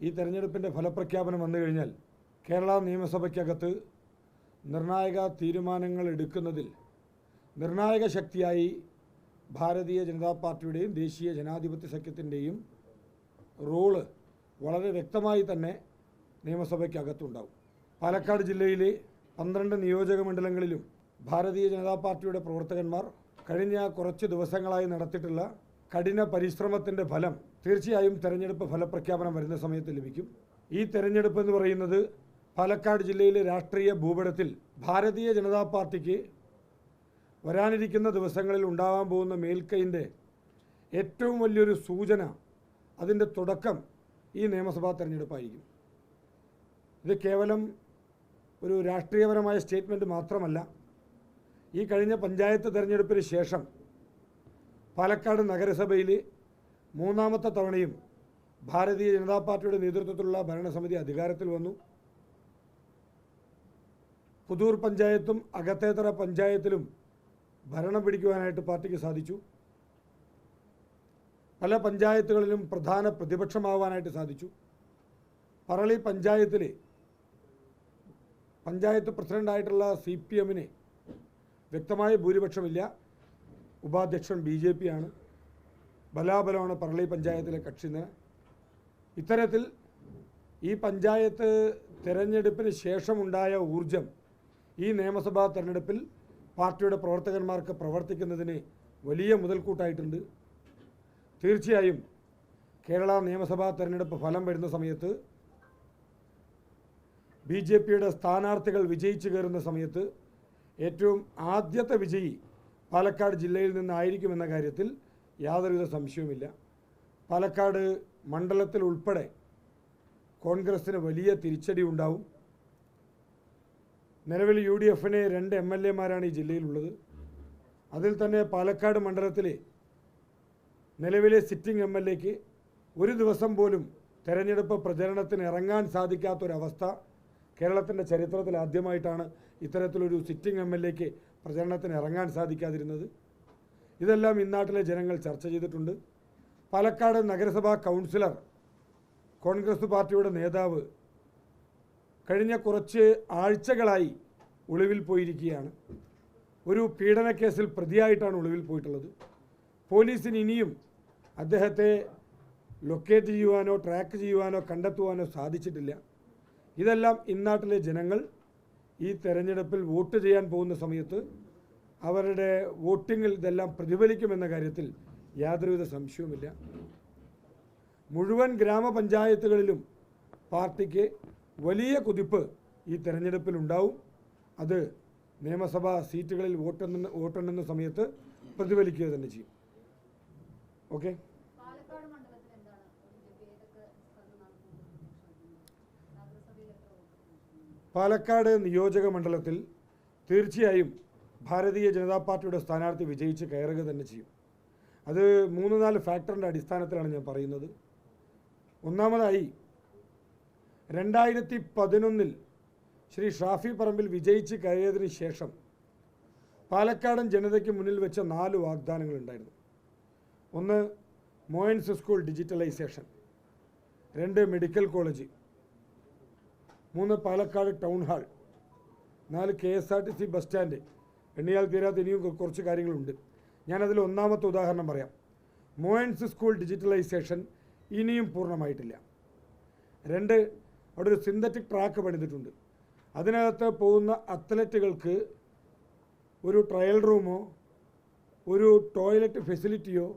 ഈ തെരഞ്ഞെടുപ്പിൻ്റെ ഫലപ്രഖ്യാപനം വന്നു കഴിഞ്ഞാൽ കേരള നിയമസഭയ്ക്കകത്ത് നിർണായക തീരുമാനങ്ങൾ എടുക്കുന്നതിൽ നിർണായക ശക്തിയായി ഭാരതീയ ജനതാ പാർട്ടിയുടെയും ദേശീയ ജനാധിപത്യ സഖ്യത്തിൻ്റെയും റോള് വളരെ വ്യക്തമായി തന്നെ നിയമസഭയ്ക്കകത്തുണ്ടാവും. പാലക്കാട് ജില്ലയിലെ 12 നിയോജക മണ്ഡലങ്ങളിലും ഭാരതീയ ജനതാ പാർട്ടിയുടെ പ്രവർത്തകന്മാർ കഴിഞ്ഞ കുറച്ച് ദിവസങ്ങളായി നടത്തിയിട്ടുള്ള കഠിന പരിശ്രമത്തിൻ്റെ ഫലം തീർച്ചയായും തെരഞ്ഞെടുപ്പ് ഫലപ്രഖ്യാപനം വരുന്ന സമയത്ത് ലഭിക്കും. ഈ തെരഞ്ഞെടുപ്പ് എന്ന് പറയുന്നത് പാലക്കാട് ജില്ലയിലെ രാഷ്ട്രീയ ഭൂപടത്തിൽ ഭാരതീയ ജനതാ പാർട്ടിക്ക് വരാനിരിക്കുന്ന ദിവസങ്ങളിൽ ഉണ്ടാകാൻ പോകുന്ന മേൽക്കൈൻ്റെ ഏറ്റവും വലിയൊരു സൂചന, അതിൻ്റെ തുടക്കം ഈ നിയമസഭാ തെരഞ്ഞെടുപ്പായിരിക്കും. ഇത് കേവലം ഒരു രാഷ്ട്രീയപരമായ സ്റ്റേറ്റ്മെൻറ്റ് മാത്രമല്ല. ഈ കഴിഞ്ഞ പഞ്ചായത്ത് തെരഞ്ഞെടുപ്പിന് ശേഷം പാലക്കാട് നഗരസഭയിൽ 3ാമത്തെ തവണയും ഭാരതീയ ജനതാ പാർട്ടിയുടെ നേതൃത്വത്തിലുള്ള ഭരണസമിതി അധികാരത്തിൽ വന്നു. പുതൂർ പഞ്ചായത്തും അകത്തേത്തറ പഞ്ചായത്തിലും ഭരണം പിടിക്കുവാനായിട്ട് പാർട്ടിക്ക് സാധിച്ചു. പല പഞ്ചായത്തുകളിലും പ്രധാന പ്രതിപക്ഷമാവാനായിട്ട് സാധിച്ചു. പറളി പഞ്ചായത്തിൽ പഞ്ചായത്ത് പ്രസിഡൻ്റായിട്ടുള്ള CPM-ന് വ്യക്തമായ ഭൂരിപക്ഷമില്ല. ഉപാധ്യക്ഷൻ BJP ആണ്. ബലാബലമാണ് പറളി പഞ്ചായത്തിലെ കക്ഷിന്. ഇത്തരത്തിൽ ഈ പഞ്ചായത്ത് തെരഞ്ഞെടുപ്പിന് ശേഷമുണ്ടായ ഊർജം ഈ നിയമസഭാ തെരഞ്ഞെടുപ്പിൽ പാർട്ടിയുടെ പ്രവർത്തകന്മാർക്ക് പ്രവർത്തിക്കുന്നതിന് വലിയ മുതൽക്കൂട്ടായിട്ടുണ്ട്. തീർച്ചയായും കേരള നിയമസഭാ തെരഞ്ഞെടുപ്പ് ഫലം വരുന്ന സമയത്ത് BJPയുടെ സ്ഥാനാർത്ഥികൾ വിജയിച്ചു കയറുന്ന സമയത്ത് ഏറ്റവും ആദ്യത്തെ വിജയി പാലക്കാട് ജില്ലയിൽ നിന്നായിരിക്കുമെന്ന കാര്യത്തിൽ യാതൊരുവിധ സംശയവുമില്ല. പാലക്കാട് മണ്ഡലത്തിൽ ഉൾപ്പെടെ കോൺഗ്രസ്സിന് വലിയ തിരിച്ചടി ഉണ്ടാവും. നിലവിൽ UDF-ന് 2 MLA-മാരാണ് ഈ ജില്ലയിലുള്ളത്. അതിൽ തന്നെ പാലക്കാട് മണ്ഡലത്തിലെ നിലവിലെ സിറ്റിംഗ് MLA-ക്ക് ഒരു ദിവസം പോലും തെരഞ്ഞെടുപ്പ് പ്രചരണത്തിന് ഇറങ്ങാൻ സാധിക്കാത്തൊരവസ്ഥ കേരളത്തിൻ്റെ ചരിത്രത്തിൽ ആദ്യമായിട്ടാണ് ഇത്തരത്തിലൊരു സിറ്റിംഗ് MLA-ക്ക് പ്രചരണത്തിന് ഇറങ്ങാൻ സാധിക്കാതിരുന്നത്. ഇതെല്ലാം ഇന്നാട്ടിലെ ജനങ്ങൾ ചർച്ച ചെയ്തിട്ടുണ്ട്. പാലക്കാട് നഗരസഭാ കൗൺസിലർ, കോൺഗ്രസ് പാർട്ടിയുടെ നേതാവ് കഴിഞ്ഞ കുറച്ച് ആഴ്ചകളായി ഒളിവിൽ പോയിരിക്കുകയാണ്. ഒരു പീഡനക്കേസിൽ പ്രതിയായിട്ടാണ് ഒളിവിൽ പോയിട്ടുള്ളത്. പോലീസിന് ഇനിയും അദ്ദേഹത്തെ ലൊക്കേറ്റ് ചെയ്യുവാനോ ട്രാക്ക് ചെയ്യുവാനോ കണ്ടെത്തുവാനോ സാധിച്ചിട്ടില്ല. ഇതെല്ലാം ഇന്നാട്ടിലെ ജനങ്ങൾ ഈ തെരഞ്ഞെടുപ്പിൽ വോട്ട് ചെയ്യാൻ പോകുന്ന സമയത്ത് അവരുടെ വോട്ടിങ്ങിൽ ഇതെല്ലാം പ്രതിഫലിക്കുമെന്ന കാര്യത്തിൽ യാതൊരുവിധ സംശയവുമില്ല. മുഴുവൻ ഗ്രാമപഞ്ചായത്തുകളിലും പാർട്ടിക്ക് വലിയ കുതിപ്പ് ഈ തെരഞ്ഞെടുപ്പിലുണ്ടാവും. അത് നിയമസഭാ സീറ്റുകളിൽ വോട്ടെണ്ണുന്ന സമയത്ത് പ്രതിഫലിക്കുക തന്നെ ചെയ്യും. ഓക്കെ. പാലക്കാട് നിയോജക മണ്ഡലത്തിൽ തീർച്ചയായും ഭാരതീയ ജനതാ പാർട്ടിയുടെ സ്ഥാനാർത്ഥി വിജയിച്ച് കയറുക തന്നെ ചെയ്യും. അത് 3-4 ഫാക്ടറിൻ്റെ അടിസ്ഥാനത്തിലാണ് ഞാൻ പറയുന്നത്. ഒന്നാമതായി 2011 ശ്രീ ഷാഫി പറമ്പിൽ വിജയിച്ച് കയറിയതിന് ശേഷം പാലക്കാടൻ ജനതയ്ക്ക് മുന്നിൽ വെച്ച 4 വാഗ്ദാനങ്ങളുണ്ടായിരുന്നു. 1 Moyans school digitalisation, 2 medical college, 3 Palakkad town hall, 4 KSRTC bus stand. എണ്ണിയാൽ തീരാത്ത ഇനിയും കുറച്ച് കാര്യങ്ങളുണ്ട്. ഞാനതിൽ ഒന്നാമത്തെ ഉദാഹരണം പറയാം. മോയൻസ് സ്കൂൾ ഡിജിറ്റലൈസേഷൻ ഇനിയും പൂർണ്ണമായിട്ടില്ല. 2, അവിടെ ഒരു സിന്തറ്റിക് ട്രാക്ക് പണിതിട്ടുണ്ട്. അതിനകത്ത് പോകുന്ന അത്ലറ്റുകൾക്ക് ഒരു ട്രയൽ റൂമോ ഒരു ടോയ്ലറ്റ് ഫെസിലിറ്റിയോ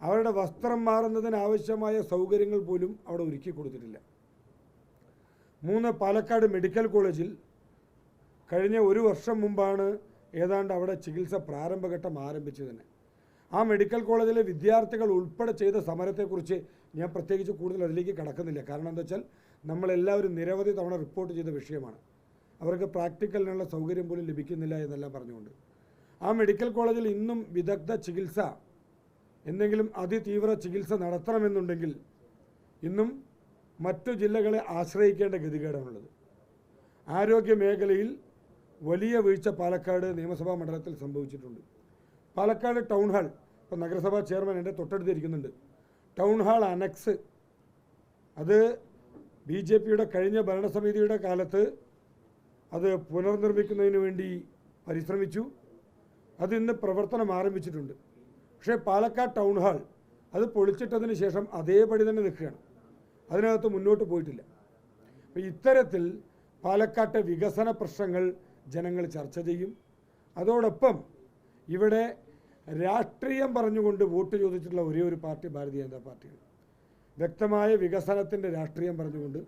അവരുടെ വസ്ത്രം മാറുന്നതിനാവശ്യമായ സൗകര്യങ്ങൾ പോലും അവിടെ ഒരുക്കി കൊടുത്തിട്ടില്ല. 3 പാലക്കാട് മെഡിക്കൽ കോളേജിൽ കഴിഞ്ഞ 1 വർഷം മുമ്പാണ് ഏതാണ്ട് അവിടെ ചികിത്സ പ്രാരംഭഘട്ടം ആരംഭിച്ചത് തന്നെ. ആ മെഡിക്കൽ കോളേജിലെ വിദ്യാർത്ഥികൾ ഉൾപ്പെടെ ചെയ്ത സമരത്തെക്കുറിച്ച് ഞാൻ പ്രത്യേകിച്ച് കൂടുതൽ അതിലേക്ക് കടക്കുന്നില്ല. കാരണം എന്താ വെച്ചാൽ നമ്മളെല്ലാവരും നിരവധി തവണ റിപ്പോർട്ട് ചെയ്ത വിഷയമാണ്. അവർക്ക് പ്രാക്ടിക്കലിനുള്ള സൗകര്യം പോലും ലഭിക്കുന്നില്ല എന്നെല്ലാം പറഞ്ഞുകൊണ്ട് ആ മെഡിക്കൽ കോളേജിൽ ഇന്നും വിദഗ്ധ ചികിത്സ, എന്തെങ്കിലും അതിതീവ്ര ചികിത്സ നടത്തണമെന്നുണ്ടെങ്കിൽ ഇന്നും മറ്റു ജില്ലകളെ ആശ്രയിക്കേണ്ട ഗതികേടാണുള്ളത്. ആരോഗ്യ മേഖലയിൽ വലിയ വീഴ്ച പാലക്കാട് നിയമസഭാ മണ്ഡലത്തിൽ സംഭവിച്ചിട്ടുണ്ട്. പാലക്കാട് ടൗൺ ഹാൾ, ഇപ്പോൾ നഗരസഭാ ചെയർമാൻ എൻ്റെ തൊട്ടടുത്തിരിക്കുന്നുണ്ട്. ടൗൺ ഹാൾ അനക്സ് അത് BJPയുടെ കഴിഞ്ഞ ഭരണസമിതിയുടെ കാലത്ത് അത് പുനർനിർമ്മിക്കുന്നതിന് വേണ്ടി പരിശ്രമിച്ചു. അതിന്ന് പ്രവർത്തനം ആരംഭിച്ചിട്ടുണ്ട്. പക്ഷേ പാലക്കാട് ടൗൺ ഹാൾ അത് പൊളിച്ചിട്ടതിന് ശേഷം അതേപടി തന്നെ നിൽക്കുകയാണ്. അതിനകത്ത് മുന്നോട്ട് പോയിട്ടില്ല. അപ്പോൾ ഇത്തരത്തിൽ പാലക്കാട്ടെ വികസന പ്രശ്നങ്ങൾ ജനങ്ങൾ ചർച്ച ചെയ്യും. അതോടൊപ്പം ഇവിടെ രാഷ്ട്രീയം പറഞ്ഞുകൊണ്ട് വോട്ട് ചോദിച്ചിട്ടുള്ള ഒരേ ഒരു പാർട്ടി ഭാരതീയ ജനതാ പാർട്ടിയാണ്. വ്യക്തമായ വികസനത്തിൻ്റെ രാഷ്ട്രീയം പറഞ്ഞുകൊണ്ട്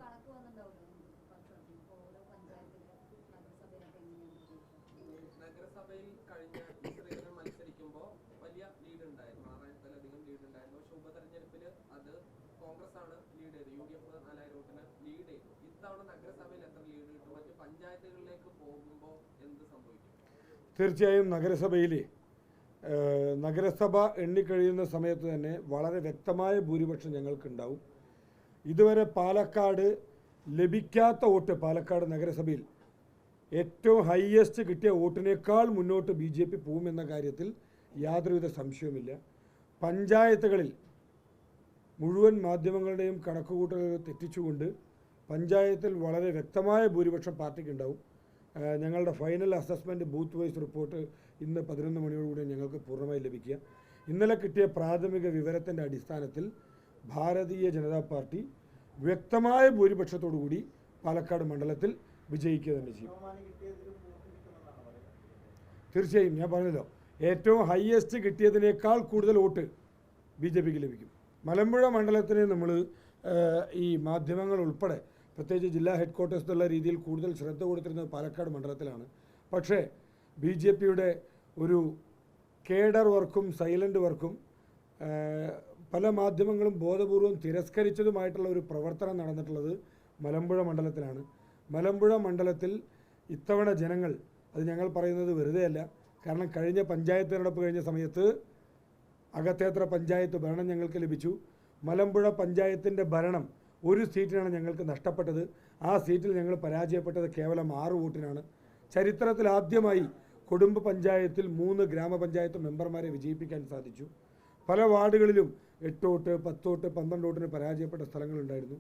തീർച്ചയായും നഗരസഭ എണ്ണിക്കഴിയുന്ന സമയത്ത് തന്നെ വളരെ വ്യക്തമായ ഭൂരിപക്ഷം ഞങ്ങൾക്കുണ്ടാവും. ഇതുവരെ പാലക്കാട് ലഭിക്കാത്ത വോട്ട് പാലക്കാട് നഗരസഭയിൽ ഏറ്റവും ഹയസ്റ്റ് കിട്ടിയ വോട്ടിനേക്കാൾ മുന്നോട്ട് BJP പോകുമെന്ന കാര്യത്തിൽ യാതൊരുവിധ സംശയവുമില്ല. പഞ്ചായത്തുകളിൽ മുഴുവൻ മാധ്യമങ്ങളുടെയും കണക്കുകൂട്ടലുകൾ തെറ്റിച്ചുകൊണ്ട് പഞ്ചായത്തിൽ വളരെ വ്യക്തമായ ഭൂരിപക്ഷം പാർട്ടിക്കുണ്ടാവും. ഞങ്ങളുടെ final assessment booth vice report ഇന്ന് 11 മണിയോടുകൂടി ഞങ്ങൾക്ക് പൂർണ്ണമായി ലഭിക്കുക. ഇന്നലെ കിട്ടിയ പ്രാഥമിക വിവരത്തിൻ്റെ അടിസ്ഥാനത്തിൽ ഭാരതീയ ജനതാ പാർട്ടി വ്യക്തമായ ഭൂരിപക്ഷത്തോടുകൂടി പാലക്കാട് മണ്ഡലത്തിൽ വിജയിക്കുക തന്നെ ചെയ്യും. തീർച്ചയായും ഞാൻ പറഞ്ഞല്ലോ, ഏറ്റവും ഹയസ്റ്റ് കിട്ടിയതിനേക്കാൾ കൂടുതൽ വോട്ട് BJPക്ക് ലഭിക്കും. മലമ്പുഴ മണ്ഡലത്തിന് നമ്മൾ ഈ മാധ്യമങ്ങൾ ഉൾപ്പെടെ പ്രത്യേകിച്ച് ജില്ലാ ഹെഡ്ക്വാർട്ടേഴ്സ് എന്നുള്ള രീതിയിൽ കൂടുതൽ ശ്രദ്ധ കൊടുത്തിരുന്നത് പാലക്കാട് മണ്ഡലത്തിലാണ്. പക്ഷേ BJPയുടെ ഒരു കേഡർ വർക്കും സൈലൻ്റ് വർക്കും പല മാധ്യമങ്ങളും ബോധപൂർവം തിരസ്കരിച്ചതുമായിട്ടുള്ള ഒരു പ്രവർത്തനം നടന്നിട്ടുള്ളത് മലമ്പുഴ മണ്ഡലത്തിലാണ്. മലമ്പുഴ മണ്ഡലത്തിൽ ഇത്തവണ ജനങ്ങൾ, അത് ഞങ്ങൾ പറയുന്നത് വെറുതെയല്ല, കാരണം കഴിഞ്ഞ പഞ്ചായത്ത് തിരഞ്ഞെടുപ്പ് കഴിഞ്ഞ സമയത്ത് അകത്തേത്ര പഞ്ചായത്ത് ഭരണം ഞങ്ങൾക്ക് ലഭിച്ചു. മലമ്പുഴ പഞ്ചായത്തിൻ്റെ ഭരണം ഒരു സീറ്റിനാണ് ഞങ്ങൾക്ക് നഷ്ടപ്പെട്ടത്. ആ സീറ്റിൽ ഞങ്ങൾ പരാജയപ്പെട്ടത് കേവലം 6 വോട്ടിനാണ്. ചരിത്രത്തിൽ ആദ്യമായി കൊടുമ്പ് പഞ്ചായത്തിൽ 3 ഗ്രാമപഞ്ചായത്ത് മെമ്പർമാരെ വിജയിപ്പിക്കാൻ സാധിച്ചു. പല വാർഡുകളിലും 8 വോട്ട്, 10 വോട്ട്, 12 വോട്ടിന് പരാജയപ്പെട്ട സ്ഥലങ്ങളുണ്ടായിരുന്നു.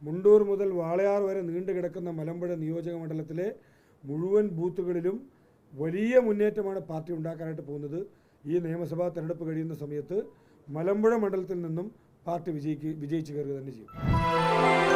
മുണ്ടൂർ മുതൽ വാളയാർ വരെ നീണ്ടു കിടക്കുന്ന മലമ്പുഴ നിയോജക മണ്ഡലത്തിലെ മുഴുവൻ ബൂത്തുകളിലും വലിയ മുന്നേറ്റമാണ് പാർട്ടി ഉണ്ടാക്കാനായിട്ട് പോകുന്നത്. ഈ നിയമസഭാ തെരഞ്ഞെടുപ്പ് കഴിയുന്ന സമയത്ത് മലമ്പുഴ മണ്ഡലത്തിൽ നിന്നും പാർട്ടി വിജയിച്ച് കയറുക തന്നെ ചെയ്യും.